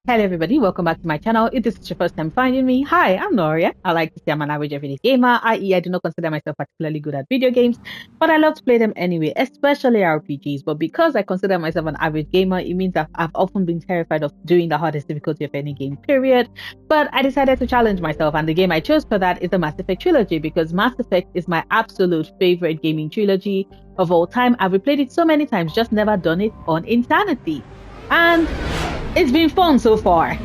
Hello everybody, welcome back to my channel. If this is your first time finding me, hi, I'm Noria. I like to say I'm an average everyday gamer, i.e. I do not consider myself particularly good at video games, but I love to play them anyway, especially RPGs. But because I consider myself an average gamer, it means that I've often been terrified of doing the hardest difficulty of any game, period. But I decided to challenge myself, and the game I chose for that is the Mass Effect trilogy, because Mass Effect is my absolute favorite gaming trilogy of all time. I've replayed it so many times, just never done it on Insanity. And it's been fun so far.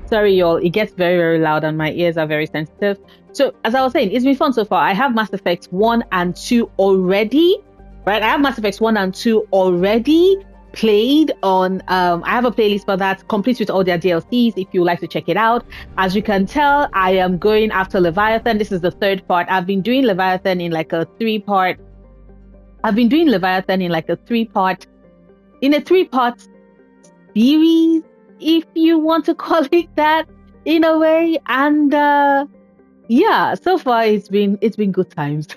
Sorry, y'all. It gets very, very loud and my ears are very sensitive. So, as I was saying, it's been fun so far. I have Mass Effect 1 and 2 already, right? I have Mass Effect 1 and 2 already played on, I have a playlist for that, complete with all their DLCs, if you like to check it out. As you can tell, I am going after Leviathan. This is the third part. I've been doing Leviathan in like a three-part series, if you want to call it that, in a way. And yeah, so far it's been good times.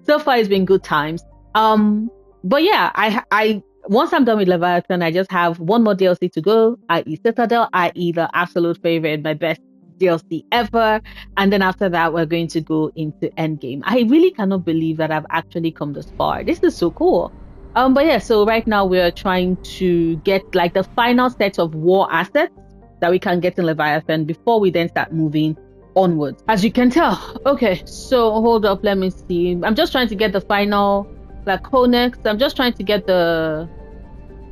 So far it's been good times. But yeah, I once I'm done with Leviathan, I just have one more DLC to go, i.e. Citadel, i.e. the absolute favorite, my best DLC ever. And then after that, we're going to go into Endgame. I really cannot believe that I've actually come this far. This is so cool. But yeah, so right now we're trying to get like the final set of war assets that we can get in Leviathan before we then start moving onwards. As you can tell. Okay, so hold up, let me see. I'm just trying to get the final Conex. I'm just trying to get the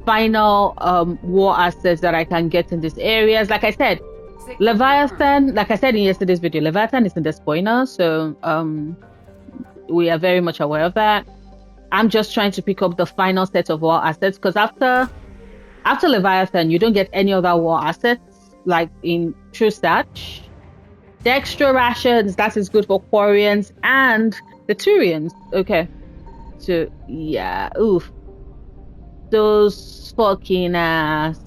final war assets that I can get in these areas. Like I said, Leviathan, like I said in yesterday's video, Leviathan is in the spoiler, so we are very much aware of that. I'm just trying to pick up the final set of war assets, because after Leviathan, you don't get any other war assets like in True Stat. The extra rations, that is good for Quarians and the Turians. Okay, so yeah, oof, those fucking ass.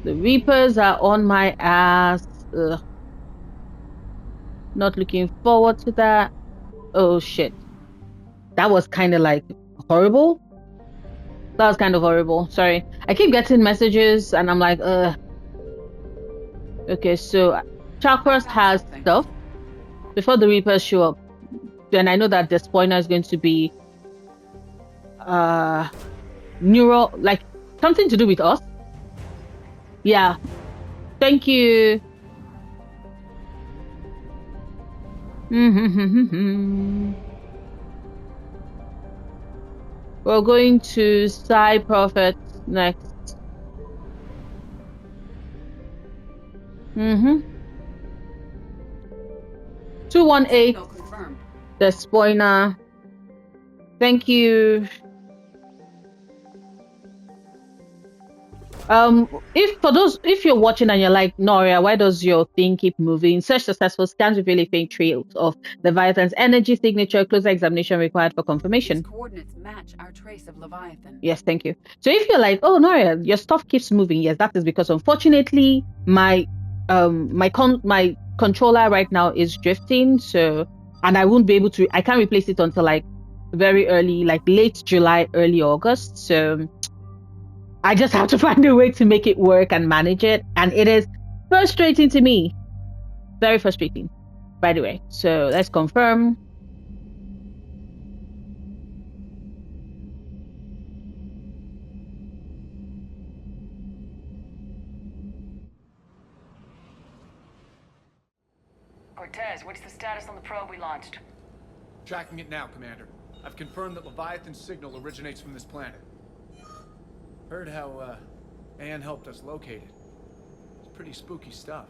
The Reapers are on my ass. Ugh. Not looking forward to that. Oh shit. That was kind of like horrible. That was kind of horrible. Sorry. I keep getting messages and I'm like, okay, so Chakras has stuff before the Reapers show up. Then I know that the spoiler is going to be neural, like something to do with us. Yeah. Thank you. We're going to Psy Prophet next. 218. The spoiler. Thank you. If you're watching and you're like, Noria, why does your thing keep moving? Search successful, scans reveal faint trails of Leviathan's energy signature. Closer examination required for confirmation. These coordinates match our trace of Leviathan. Yes, thank you. So if you're like, oh Noria, your stuff keeps moving, yes, that is because unfortunately my controller right now is drifting, so, and I won't be able to, I can't replace it until like very early, like late July, early August. So I just have to find a way to make it work and manage it. And it is frustrating to me. Very frustrating, by the way. So let's confirm. Cortez, what's the status on the probe we launched? Tracking it now, Commander. I've confirmed that Leviathan's signal originates from this planet. Heard how, Anne helped us locate it. It's pretty spooky stuff.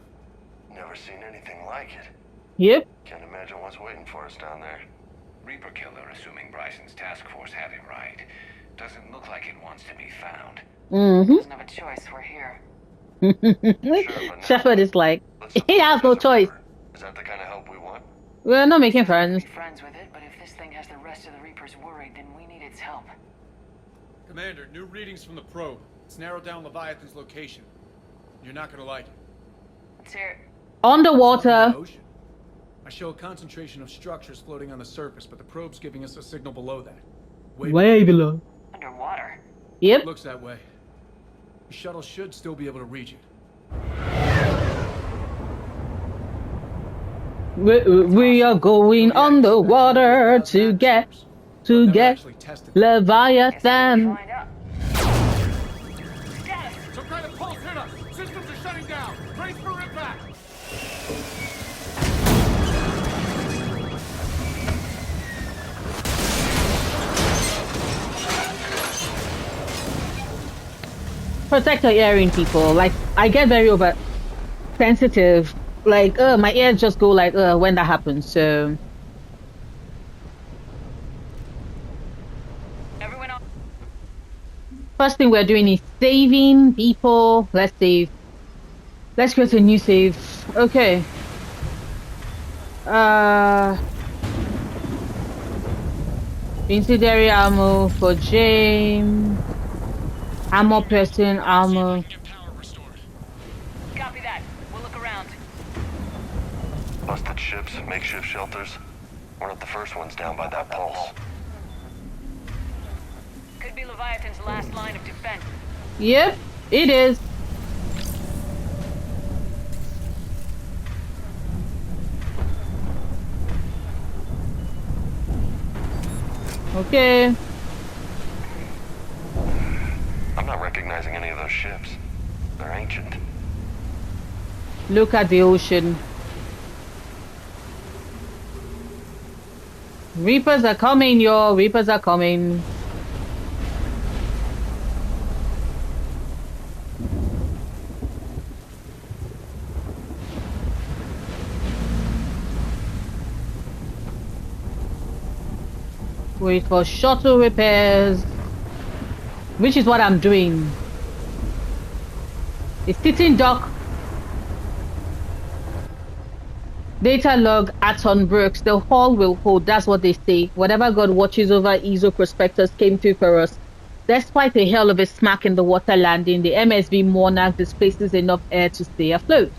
Never seen anything like it. Yep. Can't imagine what's waiting for us down there. Reaper killer, assuming Bryson's task force had it right. Doesn't look like it wants to be found. Doesn't have a choice, we're here. Sure, Shepard is like, he has no choice. Is that the kind of help we want? We're not making friends. Be friends with it, but if this thing has the rest of the Reapers worried, then we need its help. Commander, new readings from the probe. It's narrowed down Leviathan's location. You're not gonna like it. Let's hear it. Underwater. Ocean. I show a concentration of structures floating on the surface, but the probe's giving us a signal below that. Way below. Underwater? Yep. Looks that way. The shuttle should still be able to reach it. We are going on the water to get Leviathan. Find out. Status. Some kind of pulse hit us! Systems are shutting down! Brace for impact! Protect your hearing, people. Like, I get very over sensitive. Like, my ears just go like, when that happens. So, Everyone on. first thing we're doing is saving people. Let's save. Let's create a new save. Okay. Incendiary ammo for James. Ammo person, ammo. Copy that. We'll look around. Busted ships, makeshift shelters. We're not the first ones down by that pulse. Could be Leviathan's last line of defense. Yep, it is. Okay. I'm not recognizing any of those ships. They're ancient. Look at the ocean. Reapers are coming, yo. Reapers are coming. Wait for shuttle repairs. Which is what I'm doing. It's sitting dock. Data log Aton Brooks. The hull will hold. That's what they say. Whatever God watches over ESO prospectors came through for us. Despite a hell of a smack in the water landing, the MSV Monarch displaces enough air to stay afloat.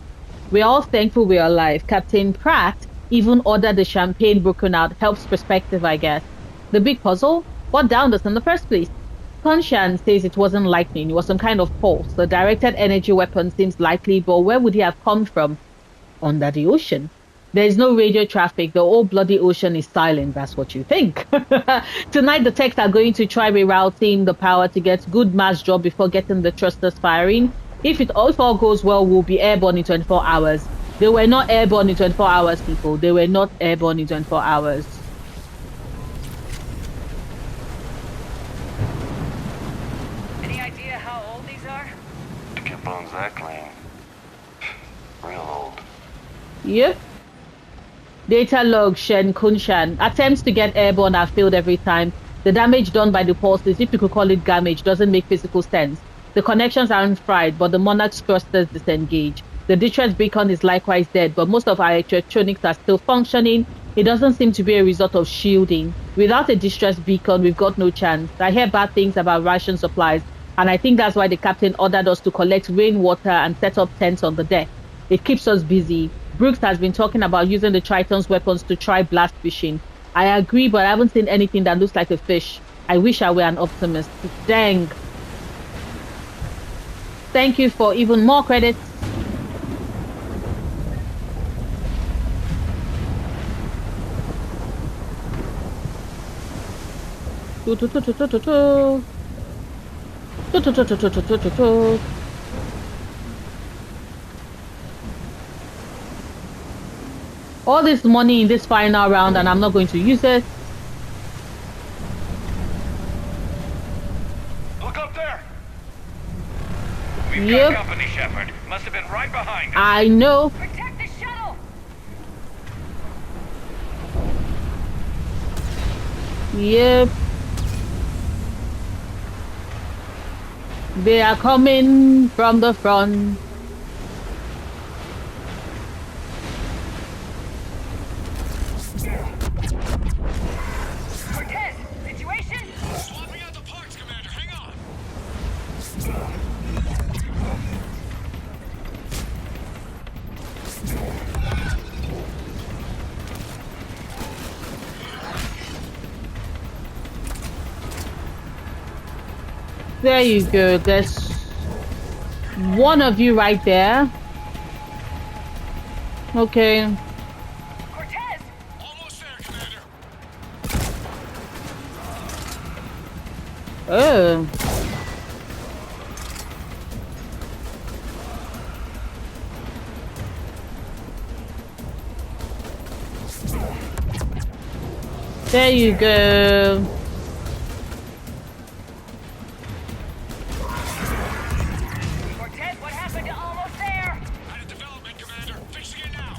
We're all thankful we're alive. Captain Pratt even ordered the champagne broken out. Helps perspective, I guess. The big puzzle? What downed us in the first place? Konshan says it wasn't lightning, it was some kind of pulse. The directed energy weapon seems likely, but where would he have come from? Under the ocean. There is no radio traffic. The whole bloody ocean is silent. That's what you think. Tonight, the techs are going to try rerouting the power to get good mass drop before getting the thrusters firing. If all goes well, we'll be airborne in 24 hours. They were not airborne in 24 hours, people. They were not airborne in 24 hours. Any idea how old these are? To get bones that clean. Real old. Yep. Data log Shen Kunshan. Attempts to get airborne are failed every time. The damage done by the pulses, if you could call it damage, doesn't make physical sense. The connections aren't fried, but the Monarch's thrusters disengage. The distress beacon is likewise dead, but most of our electronics are still functioning. It doesn't seem to be a result of shielding. Without a distress beacon, we've got no chance. I hear bad things about ration supplies, and I think that's why the captain ordered us to collect rainwater and set up tents on the deck. It keeps us busy. Brooks has been talking about using the Triton's weapons to try blast fishing. I agree, but I haven't seen anything that looks like a fish. I wish I were an optimist. Dang. Thank you for even more credits. All this money in this final round, and I'm not going to use it. Look up there! We've Yep. got company, Shepard. Must have been right behind us. I know. Protect the shuttle! Yep. They are coming from the front. Cortez, situation? Swapping out the parts, Commander. Hang on. There you go. There's one of you right there. Okay. Cortez! Almost there, Commander. Oh. There you go. Cortez, what happened to almost there? Out of development, Commander. Fixing it now.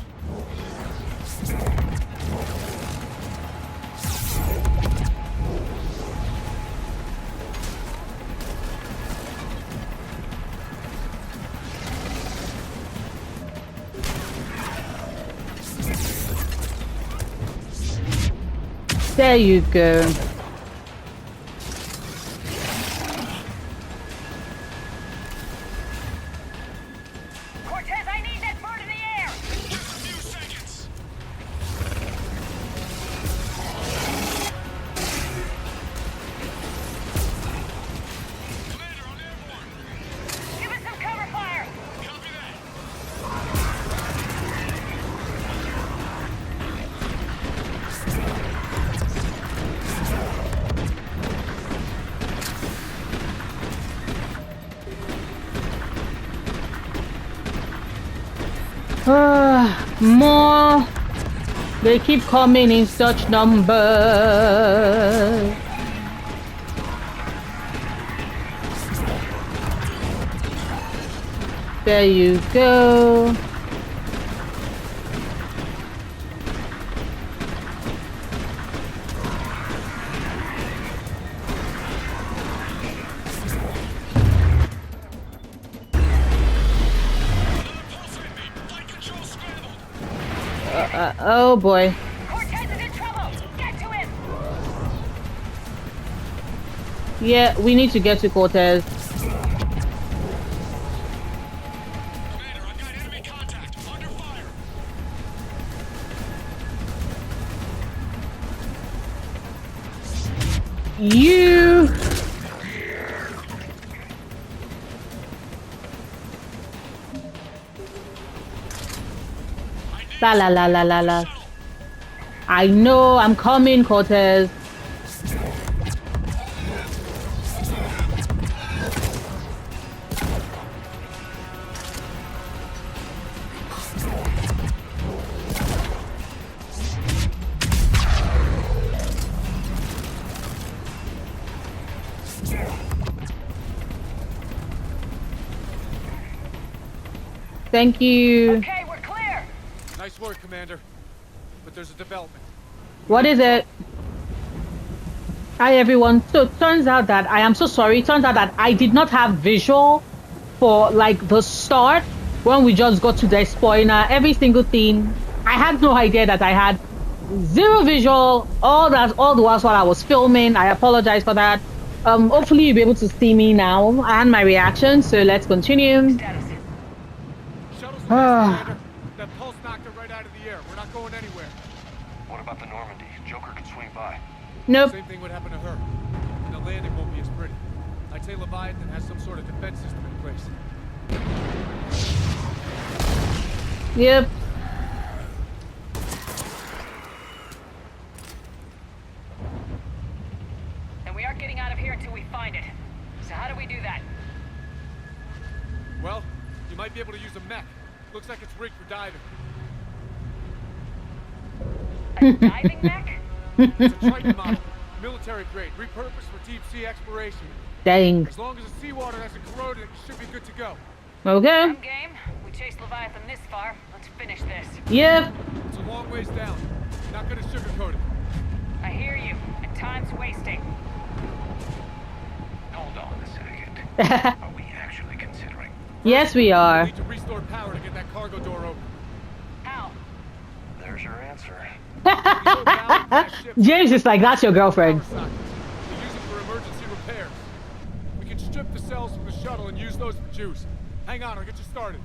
There you go. Cortez, I need that bird in the air! Just a few seconds. Commander, I'm airborne. Give us some cover fire! Copy that. More. They keep coming in such numbers. There you go. Oh boy. Cortez is in trouble! Get to him! Yeah, we need to get to Cortez. Commander, I've got enemy contact. Under fire. You. La la la la la la. I know, I'm coming, Cortez. Thank you. Okay, we're clear! Nice work, Commander. But there's a development. What is it? Hi everyone. So it turns out that I am so sorry. It turns out that I did not have visual for like the start when we just got to the spoiler, every single thing. I had no idea that I had zero visual, all the while I was filming. I apologize for that. Hopefully you'll be able to see me now and my reaction. So let's continue. Status. Shuttle's the base, Commander. That pulse knocked it right out of the air. We're not going anywhere. What about the Normandy? Joker can swing by. Nope. Same thing would happen to her. And the landing won't be as pretty. I'd say Leviathan has some sort of defense system in place. Yep. And we aren't getting out of here until we find it. So how do we do that? Well, you might be able to use a mech. Looks like it's rigged for diving. A diving mech? It's a Triton model. Military grade. Repurposed for deep sea exploration. Dang. As long as the seawater hasn't corroded, it should be good to go. Okay. I'm game. We chased Leviathan this far. Let's finish this. Yep. It's a long ways down. Not gonna sugarcoat it. I hear you. And time's wasting. Hold on a second. Are we actually considering? Yes, we We are. need to restore power to get that cargo door open. How? There's your answer. James is like, that's your girlfriend. Power socket. We use it for emergency repairs. We can strip the cells from the shuttle and use those for juice. Hang on, I'll get you started.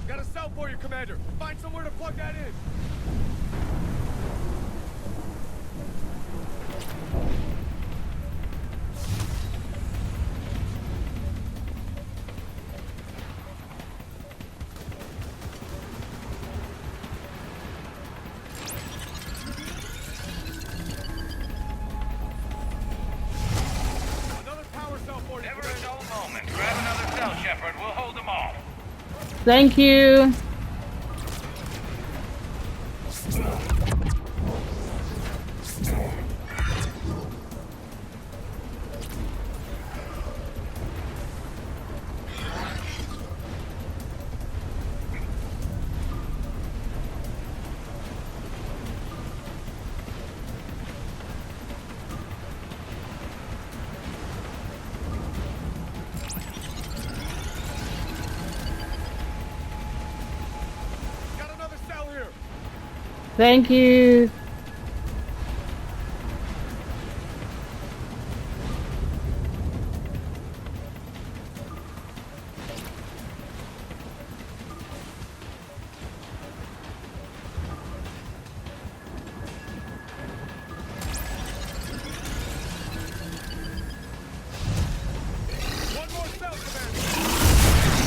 Got a cell for you, Commander. Find somewhere to plug that in. Thank you. Got another cell here. Thank you. One more cell, Commander.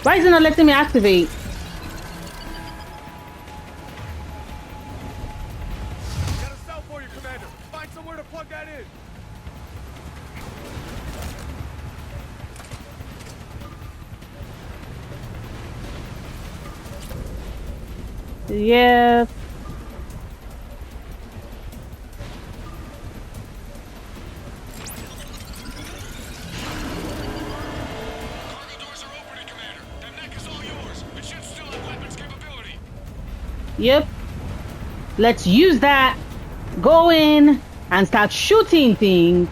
Why is it not letting me activate? Got a cell for you, Commander. Find somewhere to plug that in. Yes. Cargo doors are opening, Commander. That neck is all yours. It should still have weapons capability. Yep. Let's use that. Go in and start shooting things.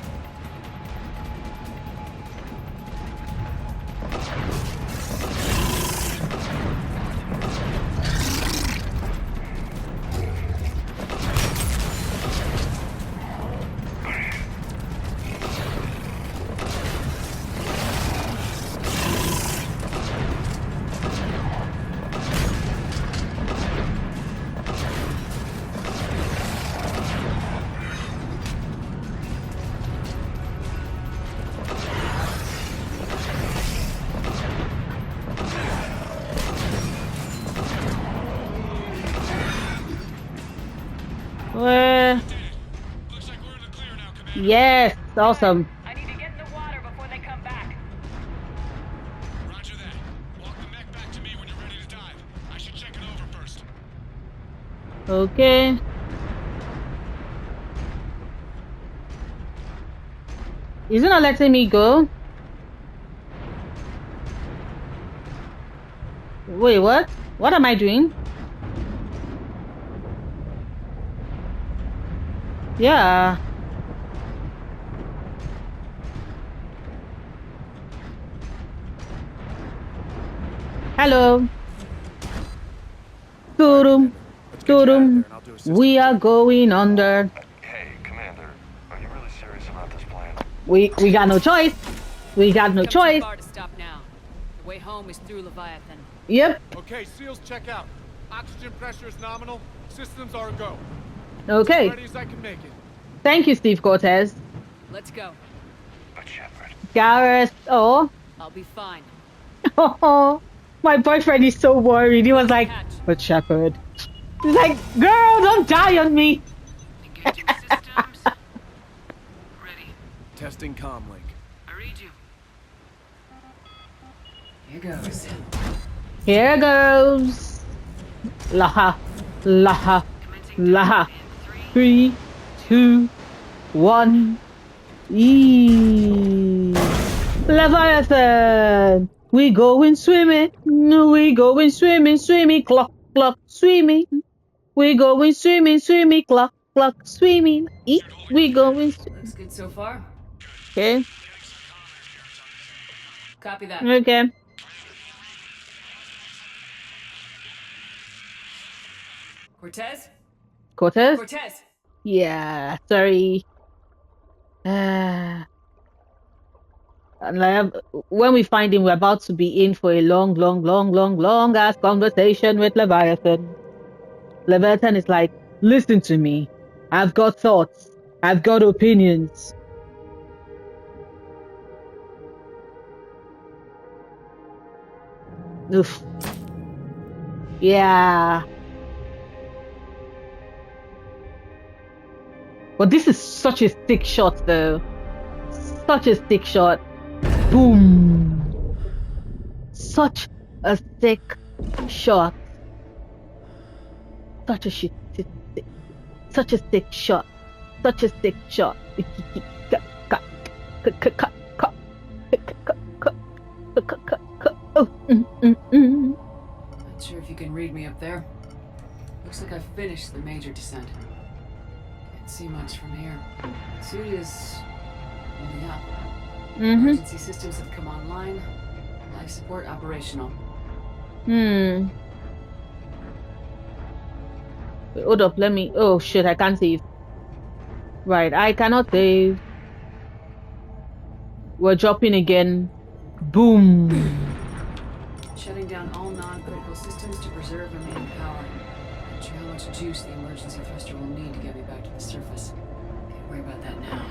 Looks like we're in the clear now, Commander. Yes, awesome. I need to get in the water before they come back. Roger that. Walk the mech back to me when you're ready to dive. I should check it over first. Okay. Is it not letting me go? Wait, what? What am I doing? Yeah. Hello. Turum. Let's get you out of there, Turum. and I'll do a system We are check. going under. Hey, Commander, are you really serious about this plan? We got no choice. We got no Come too choice. far to stop now. The way home is through Leviathan. Yep. Okay, SEALs check out. Oxygen pressure is nominal. Systems are a go. Okay. As ready as I can make it. Thank you, Steve Cortez. Let's go. But Shepard, Gareth. Oh. I'll be fine. Oh. My boyfriend is so worried. He was like, but Shepard. He's like, girl, don't die on me. Engaging systems. Ready. Testing comlink. I read you. Here goes. Here goes. Laha. Laha. Commencing Laha. time in 3, 3, 2, 1. Leviathan. We going swimming. We going swimming, swimming, clock, clock, swimming. We going swimming, swimming, clock, clock, swimming. Eat. We going. Looks good so far. Okay. Copy that. Okay. Cortez? Cortez? Cortez! Yeah. Sorry. And like, when we find him, we're about to be in for a long, long, long, long, long ass conversation with Leviathan. Leviathan is like, listen to me. I've got thoughts. I've got opinions. Oof. Yeah. But this is such a thick shot, though. Such a thick shot. Boom. Such a thick shot. Such a shit. Such a thick shot. Such a thick shot. Not sure if you can read me up there. Looks like I've finished the major descent. Can't see much from here. Suit is holding up. Emergency systems have come online. Life support operational. Wait, hold up, let me. Oh shit, I can't save. Right, I cannot save. We're dropping again. Boom. Shutting down all non-critical systems to preserve remaining power. Not sure how much juice the emergency thruster will need to get me back to the surface. Can't worry about that now.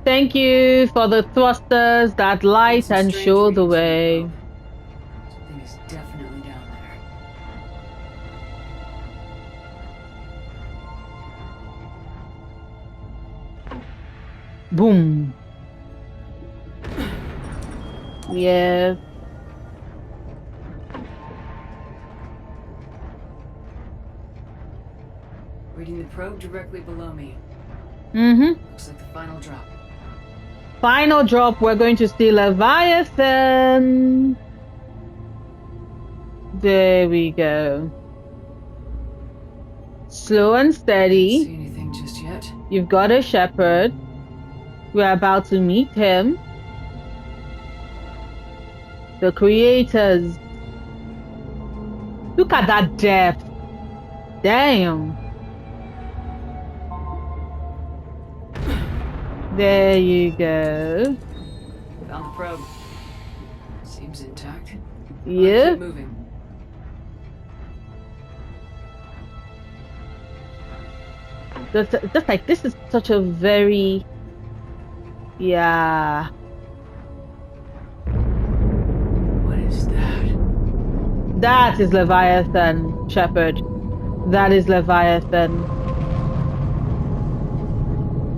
Thank you for the thrusters that light Some and strange show the readings from way. above. Something is definitely down there. Boom. Yeah. Reading the probe directly below me. Looks like the final drop. Final drop, we're going to see Leviathan. There we go. Slow and See steady. anything just yet? You've got a shepherd. We're about to meet him. The creators. Look at that depth. Damn. There you go. Found the probe. Seems intact. Yep. Keep moving. Just like this is such a very, yeah. What is that? That is Leviathan, Shepherd. That is Leviathan.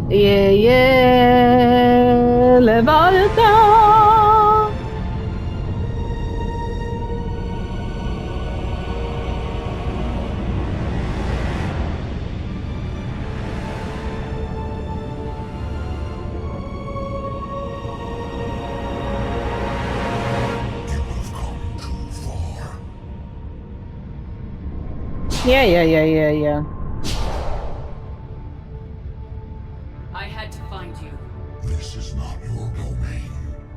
Yeah, yeah, Leviathan. Yeah. I had to find you. This is not your domain.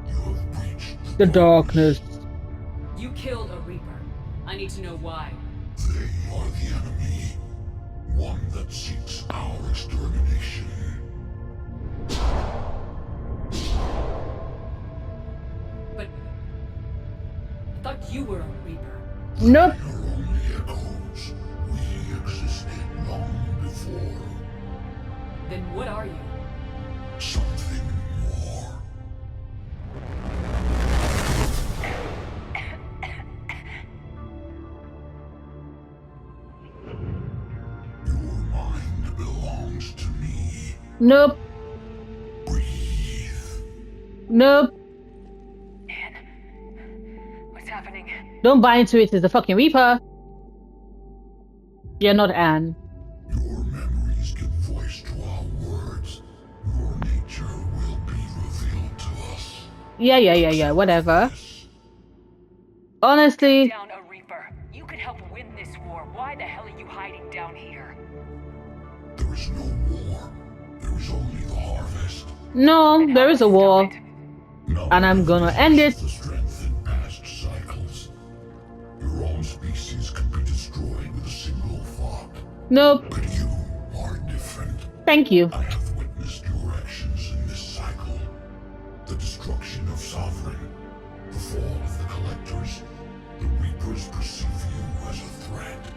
You have breached The darkness. You killed a Reaper. I need to know why. They are the enemy. One that seeks our extermination. But I thought you were a Reaper. Nope. They are only echoes. We existed long before. Then what are you? Something more. Your mind belongs to me. Nope. Breathe. Nope. Anne, what's happening? Don't buy into it. It's the fucking Reaper. You're not Anne. Your memories give voice to our words. Your nature will be revealed to us. Yeah. Whatever. Honestly, Down a Reaper. You could help win this war. Why the hell are you hiding down here? There is no war. There is only the harvest. no, And there how is a will you war. stop it? No And I'm gonna end it. The strength in past cycles. Your own species can be destroyed with a single thought. Nope. But you are different. Thank you. I have witnessed your actions in this cycle.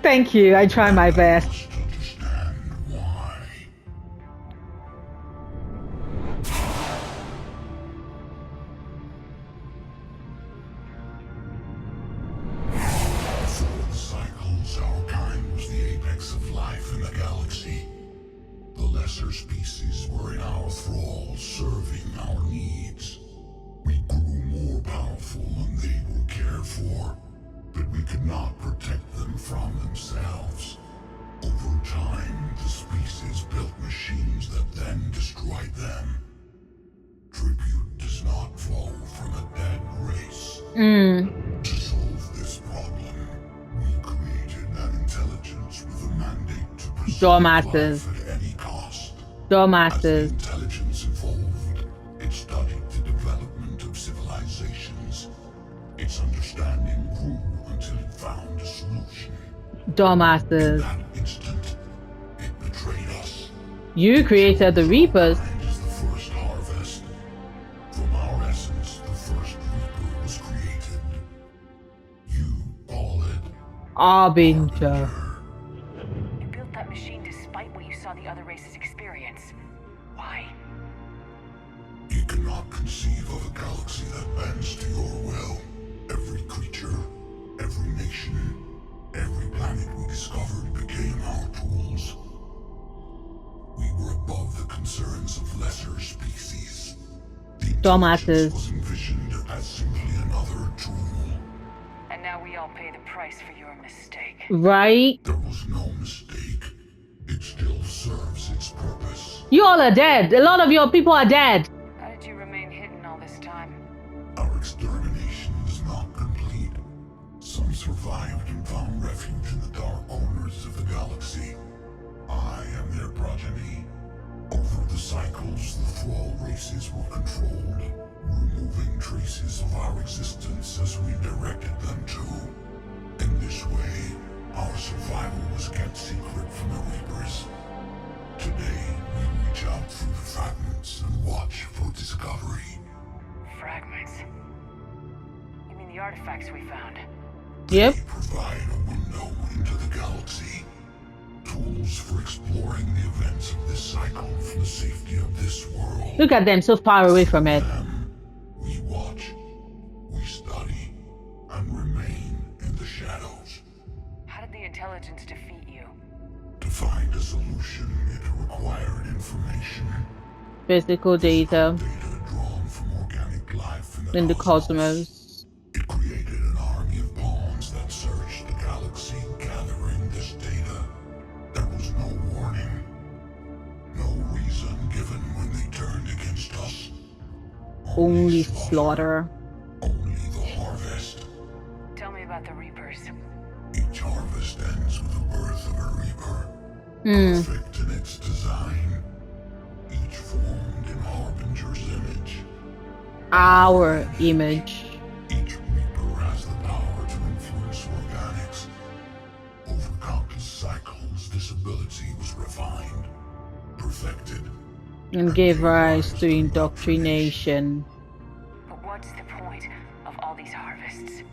Thank you. I try my best. Must understand why. Before the cycles, our kind was the apex of life in the galaxy. The lesser species were in our thrall, serving our needs. We grew more powerful and they were cared for, but we could not protect them from themselves. Over time, the species built machines that then destroyed them. Tribute does not flow from a dead race. To solve this problem, we created an intelligence with a mandate to preserve Doormasters. life at any cost. As the Doormasters. intelligence evolved, it studied the development of civilizations. Its understanding grew until it found a solution. In Doormasters. that instant, it betrayed us. You created the Reapers. Mankind is the first harvest. From our essence, the first reaper was created. You call it Harbinger. You built that machine despite what you saw the other races experience. Why? You cannot conceive of a galaxy that bends to your will. Every creature, every nation, every planet we discovered became our tools. We were above the concerns of lesser species. The Dumbasses. intelligence was envisioned as simply another tool. And now we all pay the price for your mistake. Right? There was no mistake. It still serves its purpose. You all are dead. A lot of your people are dead. How did you remain hidden all this time? Our extermination is not complete. Some survived and found refuge in the dark corners of the galaxy. I am their progeny. Over the cycles, the thrall races were controlled, removing traces of our existence as we directed them to. In this way, our survival was kept secret from the Reapers. Today, we reach out through the fragments and watch for discovery. Fragments. You mean the artifacts we found? Yep. They provide a window into the galaxy. Tools for exploring the events of this cycle from the safety of this world. Look at them so far away from it. Them, we watch, we study, and remain in the shadows. How did the intelligence defeat you? To find a solution, it required information. Physical data Data drawn from organic life in the cosmos. It created an army of pawns that searched the galaxy, gathering this data. There was no warning, no reason given when they turned against us. Only slaughter. Only the harvest. Tell me about the Reapers. Each harvest ends with the birth of a reaper. Hmm. Perfect in its design. Each formed in Harbinger's image. Our image. Each reaper has the power to influence organics. Over countless cycles, this ability was refined, perfected. And gave rise to indoctrination. But what's the point of all these harvests?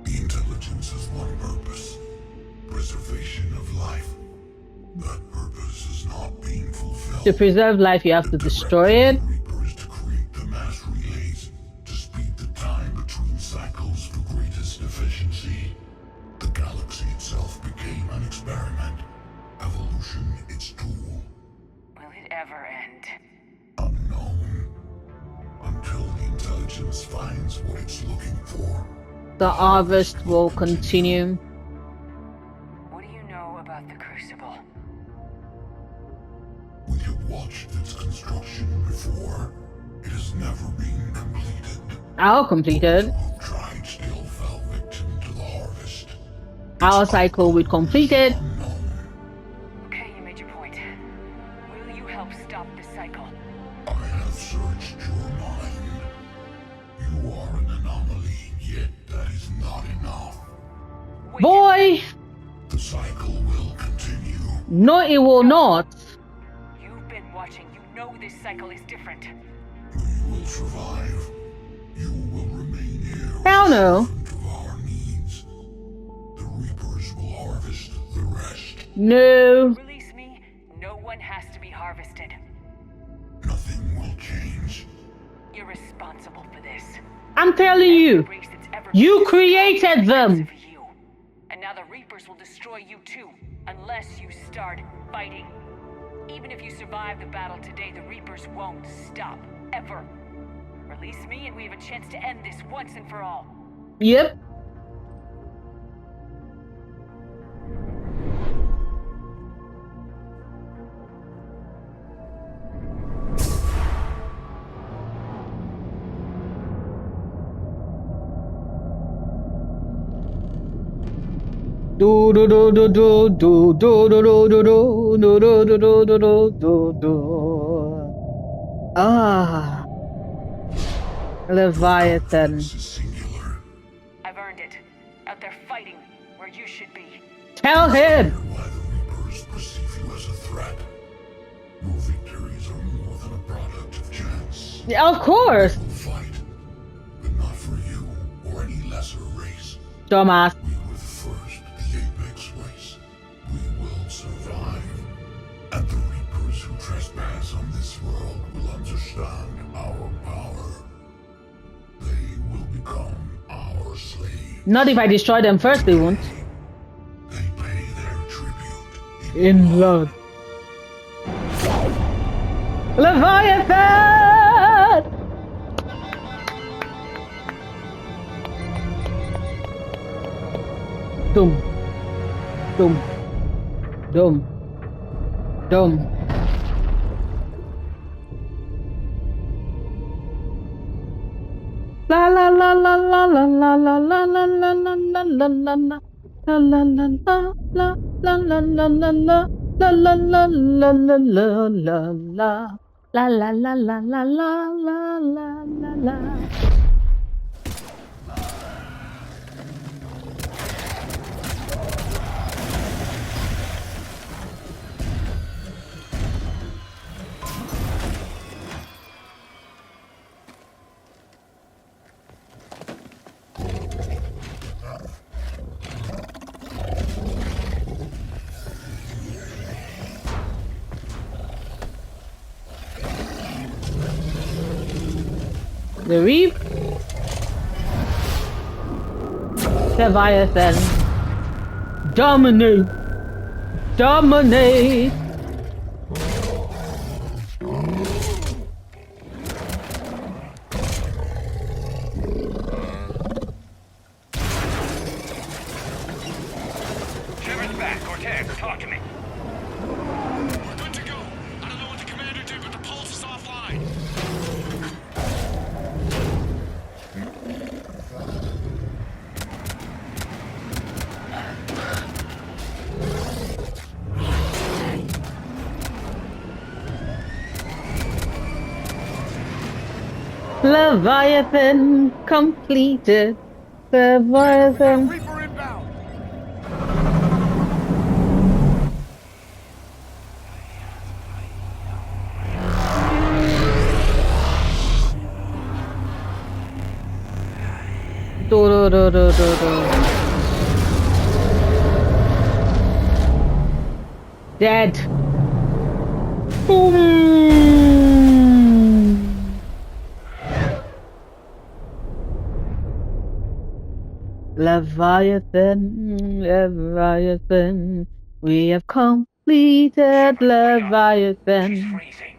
The intelligence has one purpose: preservation of life. That purpose is not being fulfilled. To preserve life, you have to destroy it. Reapers to create the mass relays, to speed the time between cycles for greatest efficiency. The galaxy itself became an experiment. Evolution its tool. Will it ever end? Unknown. Until the intelligence finds what it's looking for. The harvest will continue. What do you know about the Crucible? We have watched its construction before. It has never been completed. Our completed. Who tried still fell victim to the harvest. Our cycle we completed. Unknown. Okay, you made your point. Will you help stop this cycle? I have searched your mind. You are an anomaly, yet that is not enough. Wait. Boy! The cycle will continue. No, it will not. You've been watching. You know this cycle is different. We will survive. You will remain here. Hell no. Of our needs. The reapers will harvest the No. Release me, no one has to be harvested. Nothing will change. You're responsible for this. I'm telling you. Every race that's ever You been created destroyed is them. because of you. And now the Reapers will destroy you too, unless you start fighting. Even if you survive the battle today, the Reapers won't stop, ever. Release me and we have a chance to end this once and for all. Yep. Do do do do do do do do do do do do do do do do do do. Ah, Leviathan. This is singular. I've earned it. Out there fighting where you should be. Tell him. Why the Reapers perceive you as a threat. Your victories are more than a product of chance. Yeah, of course. We will fight, but not for you or any lesser race. Dumbass. We were the first, the apex race. We will survive. And the Reapers who trespass on this world will understand our power. They will become our slaves. Not if I destroy them first, they won't. They pay their tribute In blood. Leviathan! Dum. Dum. Dum. Dum. La la la la la la la la la la la la la la la la. La la la la la la la la la la. La la la la la la la la. La la la la la la la la la la. The Reap. Leviathan. Dominate. Dominate. Trevor's back. Cortez, talk to me. We're good to go. I don't know what the commander did, but the pulse is offline. Leviathan completed. Leviathan. Reaper inbound! Do do do do do do. Dead. Boom. Leviathan, Leviathan, we have completed She's Leviathan. freezing.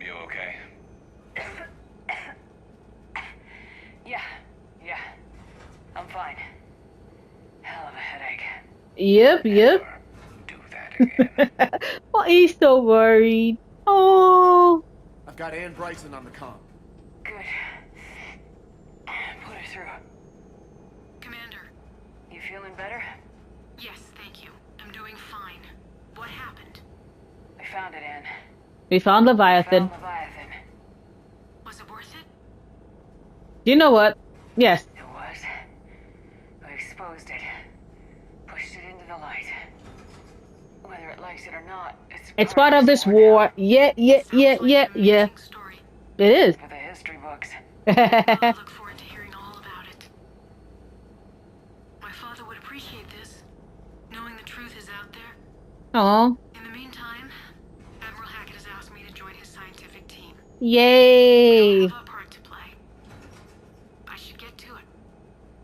You okay? Yeah. I'm fine. Hell of a headache. Yep, yep. Do that again. Why he's so worried? Oh, I've got Ann Bryson on the comm. Good. Put her through. Commander. You feeling better? Yes, thank you. I'm doing fine. What happened? We found it, Ann. we found Leviathan. Found Leviathan. Was it worth it? You know what? Yes. It was. We exposed it. Pushed it into the light. Whether it likes it or not, It's part of this war. Yeah. Sounds like an It amazing story. is. For the history books. I look forward to hearing all about it. My father would appreciate this, knowing the truth is out there. Oh, In the meantime, Admiral Hackett has asked me to join his scientific team. yay. I have a part to play. I should get to it.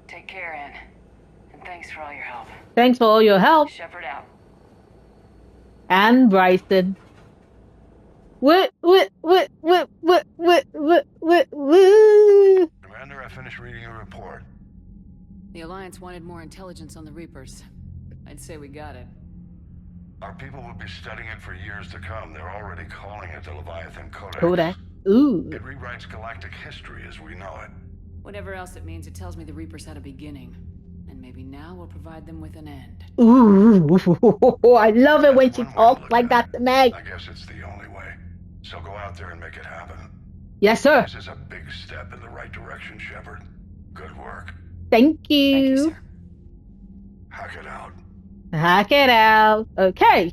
Take care, Anne. And thanks for all your help. Thanks for all your help. Shepard out. And Bryson. What? Commander, I finished reading your report. The Alliance wanted more intelligence on the Reapers. I'd say we got it. Our people will be studying it for years to come. They're already calling it the Leviathan Codex. Kodak. Ooh. It rewrites galactic history as we know it. Whatever else it means, it tells me the Reapers had a beginning. And maybe now we'll provide them with an end. Ooh. I love it when That's she one way to talks look like at that it. to Meg. I guess it's the only way. So go out there and make it happen. Yes, sir. This is a big step in the right direction, Shepard. Good work. Thank Thank you, you. sir. Hack it out. Hack it out. Okay.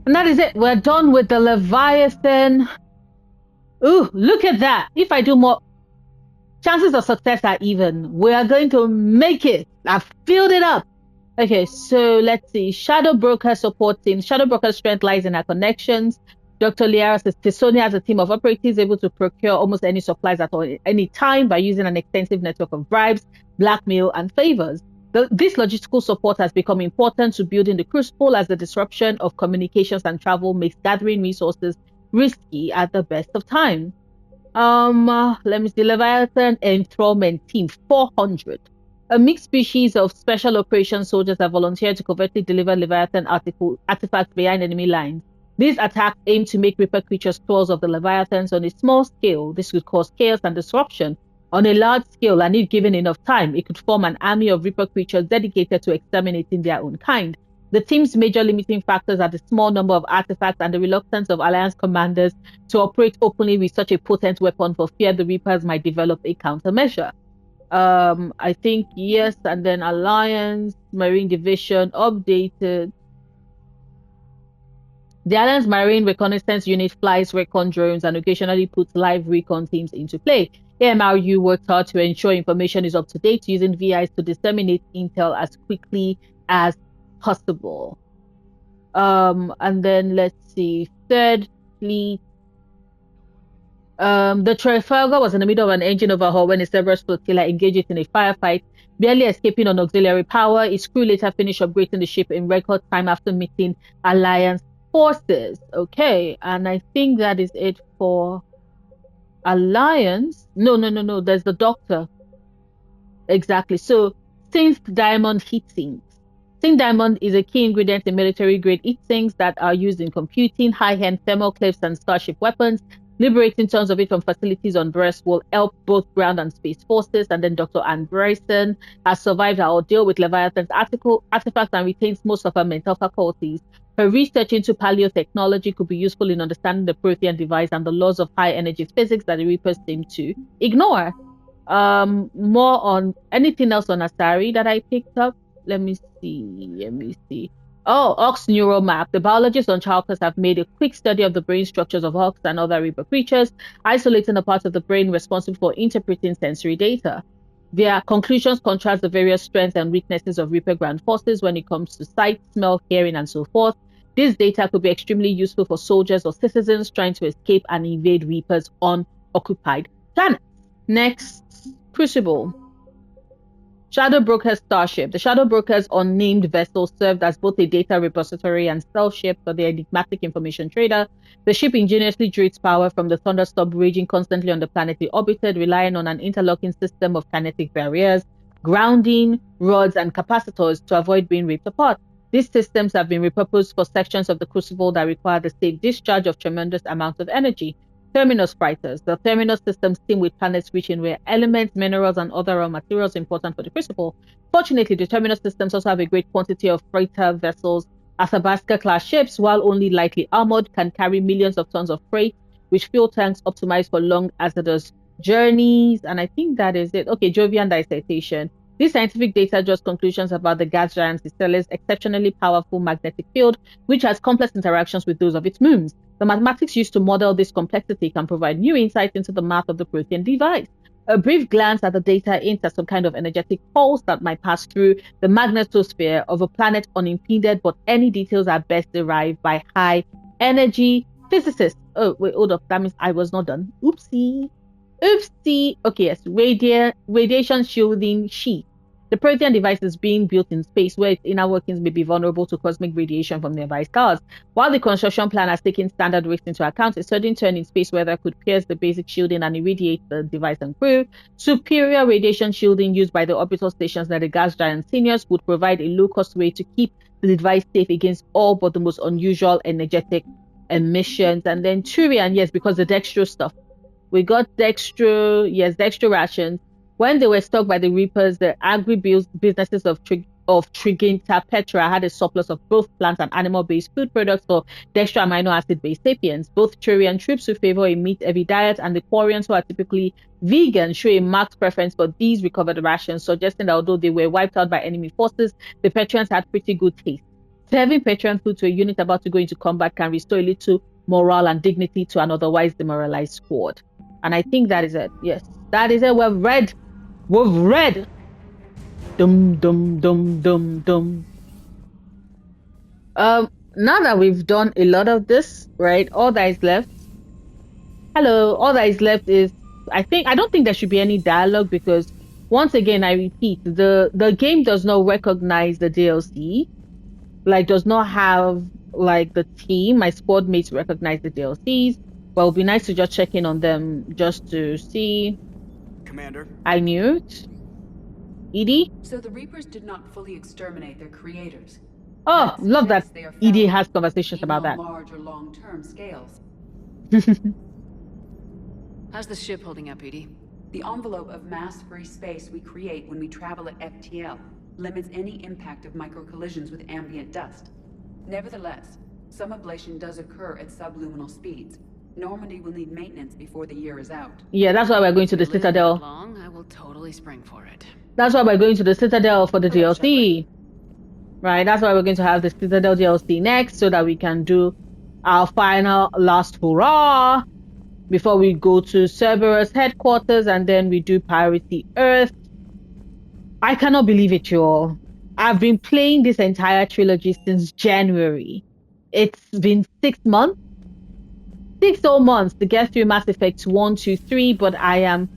And that is it. We're done with the Leviathan. Ooh, look at that. If I do more, chances of success are even. We are going to make it. I've filled it up. Okay, so let's see. Shadow Broker support team. Shadow Broker's strength lies in our connections. Dr. Liara says Tisonia has a team of operatives able to procure almost any supplies at any time by using an extensive network of bribes, blackmail, and favors. This logistical support has become important to building the Crucible as the disruption of communications and travel makes gathering resources risky at the best of times. Let me see. Leviathan Enthrallment Team 400. A mixed species of special operations soldiers have volunteered to covertly deliver Leviathan artifacts behind enemy lines. These attacks aim to make Reaper creatures tools of the Leviathans on a small scale. This could cause chaos and disruption. On a large scale, and if given enough time, it could form an army of Reaper creatures dedicated to exterminating their own kind. The team's major limiting factors are the small number of artifacts and the reluctance of Alliance commanders to operate openly with such a potent weapon for fear the Reapers might develop a countermeasure. I think yes, and then Alliance Marine Division updated. The Alliance Marine Reconnaissance Unit flies recon drones and occasionally puts live recon teams into play. AMRU works hard to ensure information is up to date using VIs to disseminate intel as quickly as possible. And then let's see. Third Fleet. The Trafalgar was in the middle of an engine overhaul when a Cerberus flotilla engaged it in a firefight, barely escaping on auxiliary power. Its crew later finished upgrading the ship in record time after meeting Alliance forces. Okay, and I think that is it for Alliance. No. There's the Doctor. Exactly. So, synth diamond heat sinks. Synth diamond is a key ingredient in military-grade heat sinks that are used in computing, high-end thermal clips, and starship weapons. Liberating tons of it from facilities on Brest will help both ground and space forces. And then Dr. Anne Bryson has survived her ordeal with Leviathan's artifacts and retains most of her mental faculties. Her research into paleotechnology could be useful in understanding the Prothean device and the laws of high-energy physics that the Reapers seem to ignore. More on anything else on Asari that I picked up. Let me see. Oh, Ox neural map. The biologists on Chalkers have made a quick study of the brain structures of Ox and other Reaper creatures, isolating the parts of the brain responsible for interpreting sensory data. Their conclusions contrast the various strengths and weaknesses of Reaper ground forces when it comes to sight, smell, hearing, and so forth. This data could be extremely useful for soldiers or citizens trying to escape and invade Reapers on occupied planets. Next, Crucible. Shadow Broker's starship. The Shadow Broker's unnamed vessel served as both a data repository and stealth ship for the enigmatic information trader. The ship ingeniously drew its power from the thunderstorm raging constantly on the planet it orbited, relying on an interlocking system of kinetic barriers, grounding, rods, and capacitors to avoid being ripped apart. These systems have been repurposed for sections of the Crucible that require the safe discharge of tremendous amounts of energy. Terminus freighters. The terminus systems team with planets rich in rare elements, minerals, and other raw materials important for the Crucible. Fortunately, the terminus systems also have a great quantity of freighter vessels. Athabasca-class ships, while only lightly armored, can carry millions of tons of freight, with fuel tanks optimized for long hazardous journeys. And I think that is it. Okay, Jovian dissertation. This scientific data draws conclusions about the gas giant Stellar's exceptionally powerful magnetic field, which has complex interactions with those of its moons. The mathematics used to model this complexity can provide new insight into the math of the Prothean device. A brief glance at the data hints at some kind of energetic pulse that might pass through the magnetosphere of a planet unimpeded, but any details are best derived by high energy physicists. Oh, wait, hold up. That means I was not done. Oopsie. Oopsie. Okay, yes. Radiation shielding sheath. The Prothean device is being built in space where its inner workings may be vulnerable to cosmic radiation from nearby stars. While the construction plan has taken standard risks into account, a sudden turn in space weather could pierce the basic shielding and irradiate the device and crew. Superior radiation shielding used by the orbital stations near the gas giant Seniors would provide a low-cost way to keep the device safe against all but the most unusual energetic emissions. And then Turian, yes, because the dextro stuff. We got dextro rations. When they were stocked by the Reapers, the agri-businesses of Triginta Petra had a surplus of both plant and animal-based food products for dextro amino acid-based sapiens. Both Turian troops who favor a meat-heavy diet and the Quarians who are typically vegan show a marked preference for these recovered rations, suggesting that although they were wiped out by enemy forces, the Petrians had pretty good taste. Serving Petrian food to a unit about to go into combat can restore a little morale and dignity to an otherwise demoralized squad. And I think that is it. Yes, that is it. We've read. Dum dum dum dum dum. Now that we've done a lot of this, right? All that is left. Hello. All that is left is I don't think there should be any dialogue because once again I repeat, the game does not recognize the DLC. Like does not have like the team, my squad mates recognize the DLCs. But it would be nice to just check in on them just to see. Commander. I knew it. Edie? So the Reapers did not fully exterminate their creators. Oh, love that Edie has conversations about that. Large or long-term scales. How's the ship holding up, Edie? The envelope of mass-free space we create when we travel at FTL limits any impact of micro-collisions with ambient dust. Nevertheless, some ablation does occur at subluminal speeds. Normandy will need maintenance before the year is out. Yeah, that's why we're going to the Citadel. Long, I will totally spring for it. That's why we're going to the Citadel for the DLC. Right, that's why we're going to have the Citadel DLC next so that we can do our final last hurrah before we go to Cerberus headquarters and then we do Priority Earth. I cannot believe it, y'all. I've been playing this entire trilogy since January. It's been 6 months. 6 whole months to get through Mass Effect 1, 2, 3, but I am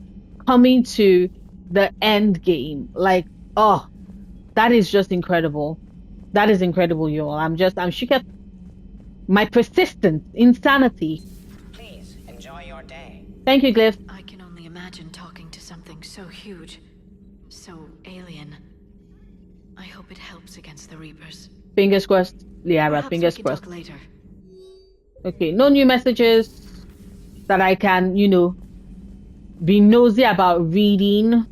coming to the end game. Like, oh, that is just incredible. That is incredible, y'all. I'm shook at my persistence, insanity. Please enjoy your day. Thank you, Glyph. I can only imagine talking to something so huge, so alien. I hope it helps against the Reapers. Fingers crossed, Liara. Perhaps Fingers we can crossed. talk later. Okay, no new messages that I can, be nosy about reading.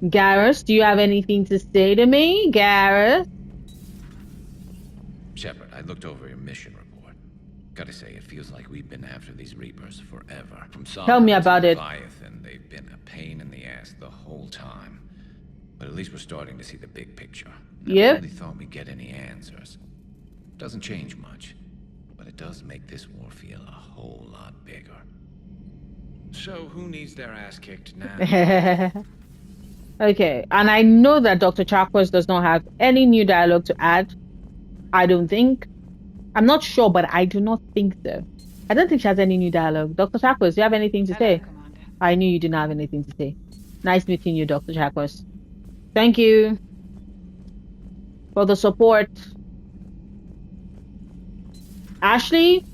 Garrus, do you have anything to say to me, Garrus? Shepard, I looked over your mission report. Gotta say, it feels like we've been after these Reapers forever. From Tell me about it. Leviathan, they've been a pain in the ass the whole time. But at least we're starting to see the big picture. Yep. I really thought we'd get any answers. Doesn't change much, but it does make this war feel a whole lot bigger. So, who needs their ass kicked now? Okay, and I know that Dr. Chakwas does not have any new dialogue to add. I don't think. I'm not sure, but I do not think so. I don't think she has any new dialogue. Dr. Chakwas, do you have anything to say? Commander. I knew you didn't have anything to say. Nice meeting you, Dr. Chakwas. Thank you for the support. Ashley?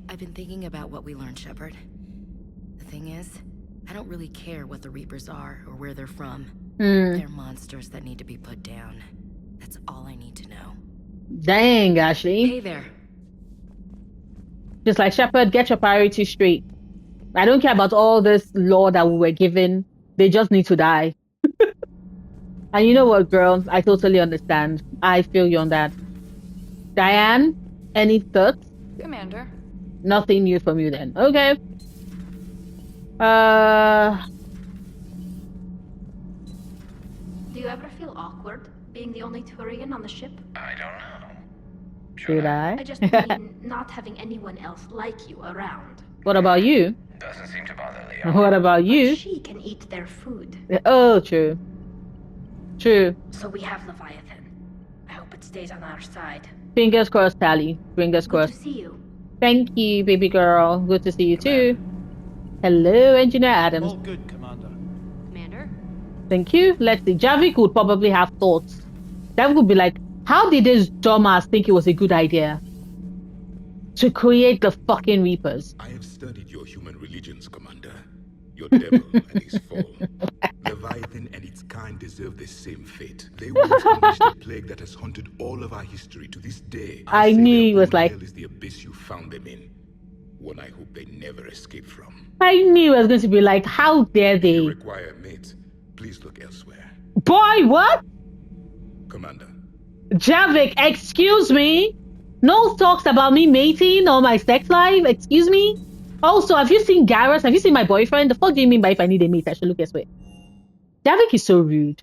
I've been thinking about what we learned, Shepard. The thing is, I don't really care what the Reapers are or where they're from. They're monsters that need to be put down. That's all I need to know. Dang, Ashley. Hey there. Just like Shepard, get your priorities straight. I don't care about all this lore that we were given. They just need to die. And you know what, girl? I totally understand. I feel you on that. Diane, any thoughts? Commander. Nothing new from you then. Okay. Do you ever feel awkward being the only Turian on the ship? I don't know. Should I? I just mean not having anyone else like you around. What about you? Doesn't seem to bother Leon. What about But you? she can eat their food. Oh, true. True. So we have Leviathan. I hope it stays on our side. Fingers crossed, Tally. Fingers Good crossed. to see you. Thank you, baby girl. Good to see you too. Hello, Engineer Adams. All good, Commander. Commander? Thank you. Let's see. Javik would probably have thoughts. That would be like, how did this dumbass think it was a good idea to create the fucking Reapers? I have studied your human religions, Commander. Your devil and his fall. Leviathan and its kind deserve the same fate. They once unleashed a plague that has haunted all of our history to this day. I knew he was like... hell is the abyss you found them in. One I hope they never escape from. I knew it was going to be like, how dare they? If you require a mate, please look elsewhere. Boy, what? Commander. Javik, excuse me? No talks about me mating or my sex life, excuse me? Also, have you seen Garrus? Have you seen my boyfriend? The fuck do you mean by if I need a mate, I should look elsewhere? Javik is so rude.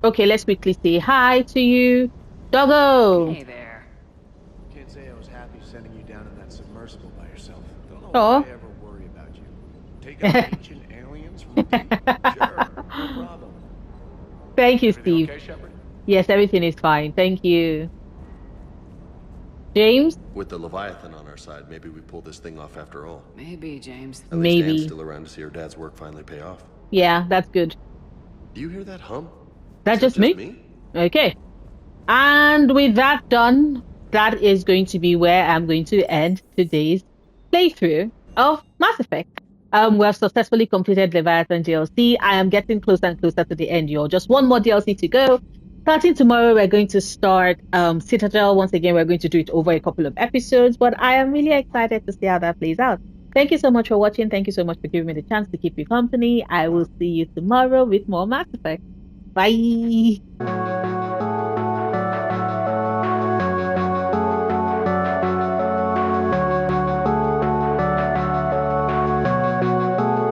Okay, let's quickly say hi to you. Doggo! Hey there. Can't say I was happy sending you down in that submersible by yourself. Don't know Oh. why I ever worry about you. Take out ancient aliens from the deep? Sure, no problem. Thank you, Everything Steve. okay, Shepard? Yes, everything is fine. Thank you. James? With the Leviathan on our side, maybe we pull this thing off after all. Maybe, James. At least Maybe. Anne's still around to see her dad's work finally pay off. Yeah, that's good. Do you hear that hum? That's Is just that me? Okay. And with that done, that is going to be where I'm going to end today's playthrough of Mass Effect. We have successfully completed Leviathan DLC. I am getting closer and closer to the end, y'all. Just one more DLC to go. Starting tomorrow, we're going to start Citadel. Once again, we're going to do it over a couple of episodes, but I am really excited to see how that plays out. Thank you so much for watching. Thank you so much for giving me the chance to keep you company. I will see you tomorrow with more Mass Effect. Bye!